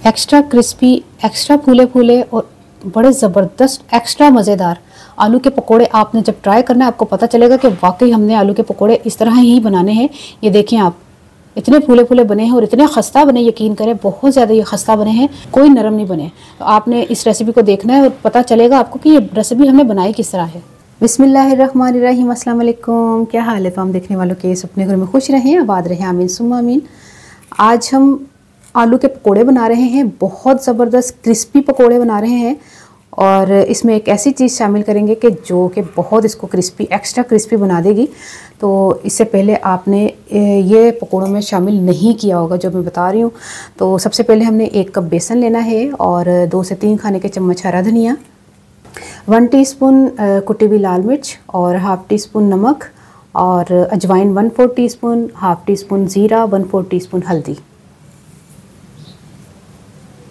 Extra crispy, extra फूले फूले और बड़े ज़बरदस्त एक्स्ट्रा मज़ेदार आलू के पकोड़े आपने जब ट्राई करना है आपको पता चलेगा कि वाकई हमने आलू के पकोड़े इस तरह ही बनाने हैं। ये देखें आप, इतने फूले फूले बने हैं और इतने खस्ता बने, यकीन करें बहुत ज़्यादा ये खस्ता बने हैं, कोई नरम नहीं बने। तो आपने इस रेसिपी को देखना है और पता चलेगा आपको कि ये रेसिपी हमने बनाई किस तरह है। बिस्मिल्लाहिर्रहमानिर्रहीम, अस्सलाम वालेकुम। क्या हाल है तमाम देखने वालों के? अपने घर में खुश रहें, आबाद रहें, आमीन सुम्मा आमीन। आज हम आलू के पकोड़े बना रहे हैं, बहुत ज़बरदस्त क्रिस्पी पकोड़े बना रहे हैं और इसमें एक ऐसी चीज़ शामिल करेंगे कि जो कि बहुत इसको क्रिस्पी, एक्स्ट्रा क्रिस्पी बना देगी। तो इससे पहले आपने ये पकोड़ों में शामिल नहीं किया होगा जो मैं बता रही हूँ। तो सबसे पहले हमने 1 कप बेसन लेना है और 2 से 3 खाने के चम्मच हरा धनिया, 1 टीस्पून कुटी हुई लाल मिर्च और हाफ़ टी स्पून नमक और अजवाइन 1/4 टीस्पून, हाफ़ टी स्पून ज़ीरा, 1/4 टीस्पून हल्दी।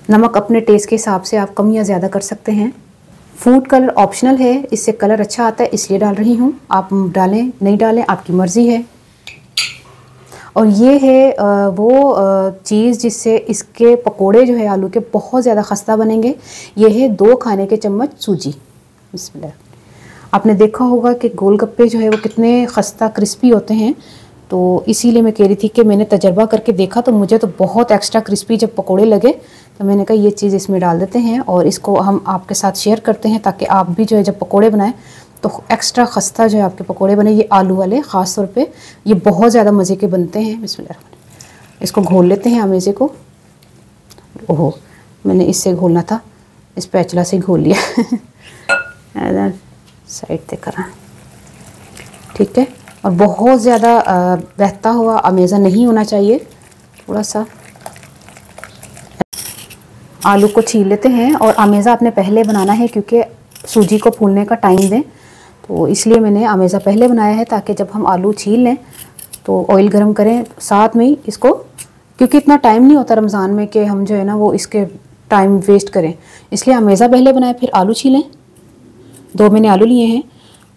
नमक अपने टेस्ट के हिसाब से आप कम या ज़्यादा कर सकते हैं। फूड कलर ऑप्शनल है, इससे कलर अच्छा आता है इसलिए डाल रही हूँ। आप डालें नहीं डालें आपकी मर्ज़ी है। और ये है वो चीज़ जिससे इसके पकोड़े जो है आलू के बहुत ज़्यादा खस्ता बनेंगे। ये है 2 खाने के चम्मच सूजी। बिस्मिल्लाह। आपने देखा होगा कि गोलगप्पे जो है वो कितने खस्ता क्रिस्पी होते हैं, तो इसीलिए मैं कह रही थी कि मैंने तजर्बा करके देखा तो मुझे तो बहुत एक्स्ट्रा क्रिस्पी जब पकोड़े लगे तो मैंने कहा ये चीज़ इसमें डाल देते हैं और इसको हम आपके साथ शेयर करते हैं ताकि आप भी जो है जब पकोड़े बनाएं तो एक्स्ट्रा खस्ता जो है आपके पकोड़े बने। ये आलू वाले ख़ास तौर पे ये बहुत ज़्यादा मज़े के बनते हैं। बिस्मिल्लाह। इसको घोल लेते हैं अमेज़े को। ओहो, मैंने इससे घोलना था, इस पैचला से घोल लिया। साइड पे करा, ठीक है। और बहुत ज़्यादा बहता हुआ अमेज़ा नहीं होना चाहिए, थोड़ा सा। आलू को छील लेते हैं और अमेज़ा आपने पहले बनाना है क्योंकि सूजी को फूलने का टाइम दें, तो इसलिए मैंने अमेज़ा पहले बनाया है ताकि जब हम आलू छील लें तो ऑयल गरम करें साथ में ही इसको, क्योंकि इतना टाइम नहीं होता रमज़ान में कि हम जो है ना वो इसके टाइम वेस्ट करें, इसलिए अमेज़ा पहले बनाए फिर आलू छीलें। 2 मैंने आलू लिए हैं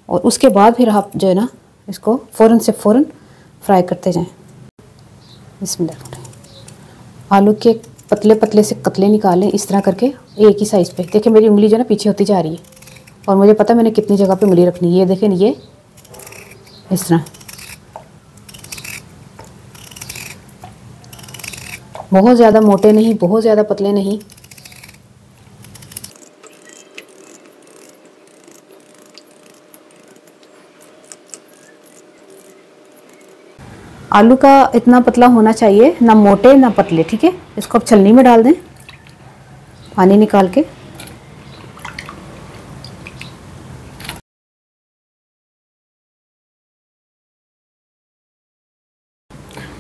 और उसके बाद फिर आप जो है ना इसको फ़ौरन से फ़ौरन फ्राई करते जाएं। बिस्मिल्लाह। आलू के पतले पतले से कतले निकालें इस तरह करके, एक ही साइज़ पे। देखिए मेरी उंगली जो है ना पीछे होती जा रही है और मुझे पता है मैंने कितनी जगह पे उंगली रखनी है। ये देखें, ये इस तरह, बहुत ज़्यादा मोटे नहीं, बहुत ज़्यादा पतले नहीं। आलू का इतना पतला होना चाहिए, ना मोटे ना पतले, ठीक है। इसको अब छलनी में डाल दें पानी निकाल के।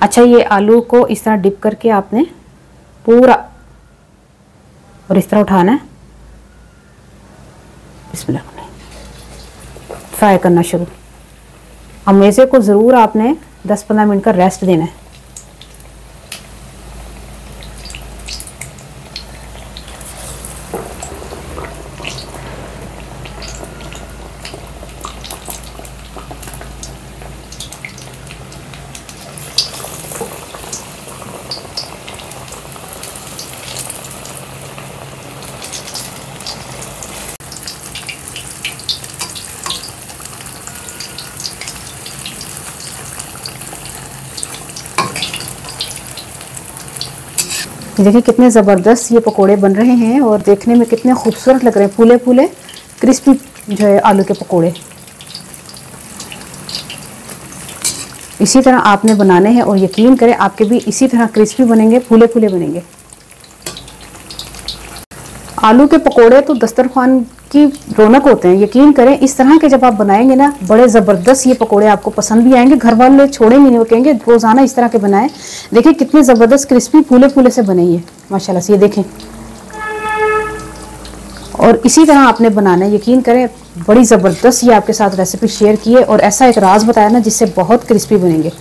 अच्छा, ये आलू को इस तरह डिप करके आपने पूरा और इस तरह उठाना है। बिस्मिल्लाह। फ्राई करना शुरू। अमेज़े को ज़रूर आपने 10-15 मिनट का रेस्ट देना है। देखिए कितने ज़बरदस्त ये पकोड़े बन रहे हैं और देखने में कितने खूबसूरत लग रहे हैं, फूले फूले क्रिस्पी जो है आलू के पकोड़े। इसी तरह आपने बनाने हैं और यकीन करें आपके भी इसी तरह क्रिस्पी बनेंगे, फूले फूले बनेंगे। आलू के पकोड़े तो दस्तरखान की रौनक होते हैं, यकीन करें। इस तरह के जब आप बनाएंगे ना बड़े ज़बरदस्त ये पकोड़े आपको पसंद भी आएंगे, घर वाले छोड़ेंगे नहीं, वो कहेंगे रोज़ाना इस तरह के बनाएं। देखिए कितने ज़बरदस्त क्रिस्पी फूले फूले से बने ये माशाल्लाह से, ये देखें। और इसी तरह आपने बनाना है, यकीन करें। बड़ी ज़बरदस्त ये आपके साथ रेसिपी शेयर की है और ऐसा एक राज बताया ना जिससे बहुत क्रिस्पी बनेंगे।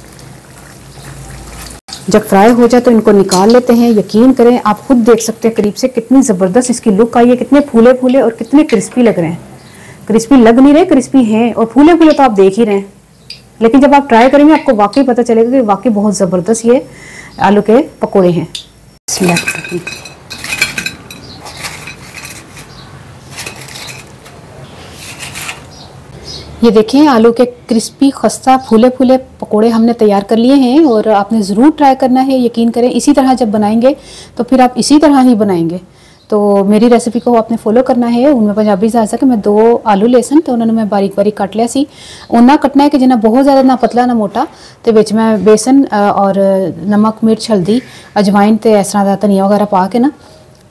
जब फ्राई हो जाए तो इनको निकाल लेते हैं। यकीन करें आप खुद देख सकते हैं करीब से कितनी ज़बरदस्त इसकी लुक आई है, कितने फूले फूले और कितने क्रिस्पी लग रहे हैं। क्रिस्पी लग नहीं रहे, क्रिस्पी हैं और फूले फूले तो आप देख ही रहे हैं, लेकिन जब आप ट्राई करेंगे आपको वाकई पता चलेगा कि वाकई बहुत ज़बरदस्त ये आलू के पकोड़े हैं। ये देखें आलू के क्रिस्पी खस्ता फूले फूले पकोड़े हमने तैयार कर लिए हैं और आपने ज़रूर ट्राई करना है। यकीन करें इसी तरह जब बनाएंगे तो फिर आप इसी तरह ही बनाएंगे। तो मेरी रेसिपी को आपने फॉलो करना है। उनमें पंजाबी सा कि मैं 2 आलू लेसन तो उन्होंने मैं बारीक बारीक कट लिया सी। उन्ना कटना है कि जिन्ना बहुत ज़्यादा ना पतला ना मोटा। तो विच मैं बेसन और नमक मिर्च हल्दी अजवाइन तो इस तरह का धनिया वगैरह पा के ना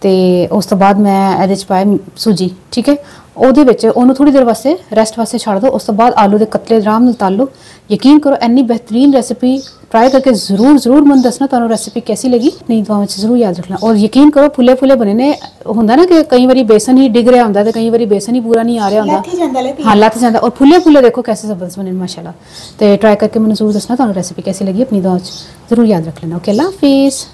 तो उस तो बाद मैं ये पाया सूजी। ठीक है, ਉਹਦੇ ਵਿੱਚ ਉਹਨੂੰ थोड़ी देर वास्ते रेस्ट वास्ते छड़ दो। उस तो बाद आलू के कतले आराम नाल तल लो। यकीन करो इन्नी बेहतरीन रेसिपी ट्राई करके ज़रूर मन दसना तुहानू रेसिपी कैसी लगी। नहीं दुआओं में जरूर याद रखना। और यकीन करो फुले फुले बने ने होंदा ना कि कई बार बेसन ही डिग रहा होंदा ते कई बार बेसन ही पूरा नहीं आ रहा होंदा। हाँ लथ जाता। और फुले फुले देखो कैसे ज़बरदस्त बने माशाल्लाह। तो ट्राई करके मैंने जरूर दसना तुहानू रेसिपी कैसी लगी। अपनी दुआओं में जरूर याद रख लेना। ओके अल्लाह हाफिज़।